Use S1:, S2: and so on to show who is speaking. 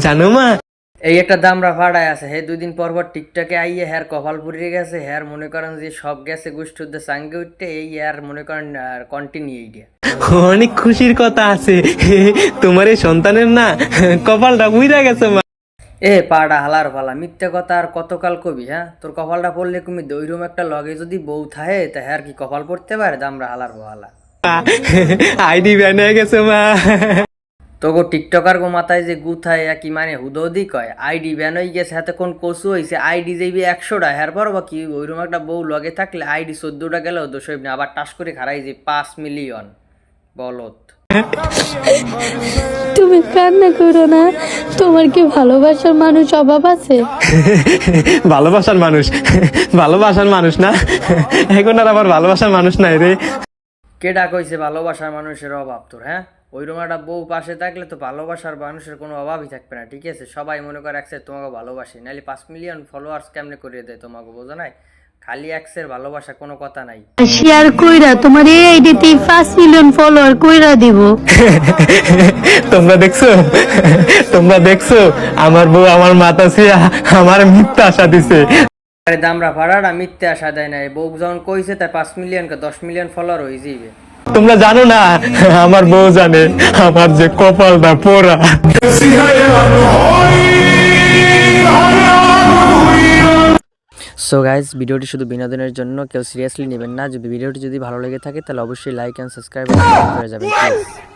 S1: জানো মা,
S2: এই একটা দামরা ভাড়ায় আছে, হে 2 দিন পর পর টিকটকে আইয়ে হ্যার কপাল পুড়িয়ে গেছে, হ্যার মনে করেন যে সব গেছে গোষ্ঠীদের সাঙ্গে উঠতে, এই আর মনে করেন কন্টিনিউ এইটা।
S1: অনেক খুশির কথা আছে। তোমার এই সন্তানের না কপালটা বুইরা গেছে মা।
S2: এ পাড়া হালার পালা, মিথ্যা কথা আর কতকাল কবি? হ্যাঁ, তোর কপালটা পড়লে তুমি ওইরকম একটা লগে যদি বউ থাহে তা হ্যার কি কপাল পড়তে পারে? দামরা হালার পালা,
S1: আইডি ব্যান হয়ে গেছে মা।
S2: তোগো টিকটকার গো মাথায় যে গুথায় কি মানে হুদৌদি কয় আইডি ব্যান হয়ে গেছে, হাতে কোন কচু হয়েছে, আইডি যাইবি 100টা, হ্যার পর বা কি ওইরকম একটা বউ লগে থাকলে আইডি 14টা গেলেও দোষ হইব না, আবার টাস করে খারাই যে 5 মিলিয়ন বলত।
S3: তুমি কান্না করো না, তোমার কি ভালোবাসার মানুষ অভাব আছে?
S1: ভালোবাসার মানুষ, ভালোবাসার মানুষ না, এখন আর আবার ভালোবাসার মানুষ নাই রে।
S2: কেডা কইছে ভালোবাসার মানুষের অভাব তোর? হ্যাঁ, ওইরকম একটা বউ পাশে থাকলে তো ভালোবাসার মানুষের কোনো অভাবই থাকবে না, ঠিক আছে? সবাই মনে করে একসের তোমাকে ভালোবাসে, নাহলে 5 মিলিয়ন ফলোয়ার্স কেমনে করিয়ে দেয় তোমাকে, বোঝো নাই? খালি একসের ভালোবাসা কোনো কথা নাই।
S3: শেয়ার কইরা তোমার এই আইডিতে 5 মিলিয়ন ফলোয়ার কইরা দিব।
S1: তোমরা দেখছো, তোমরা দেখছো আমার বউ আমার মাথা ছিয়া আমার মিথ্যা আশা দিছে।
S2: আরে দামরা ভাড়াটা মিথ্যে আশা দেয় না, বউ যখন কইছে তার 5 মিলিয়ন কে 10 মিলিয়ন ফলোয়ার হয়ে যাবে।
S1: তোমরা জানো না, আমার বউ জানে আমার যে কপালটা পোড়া।
S2: সো গাইজ, ভিডিওটি শুধু বিনোদনের জন্য, কেউ সিরিয়াসলি নেবেন না। যদি ভিডিওটি ভালো লেগে থাকে তাহলে অবশ্যই লাইক অ্যান্ড সাবস্ক্রাইব করে যাবেন প্লিজ।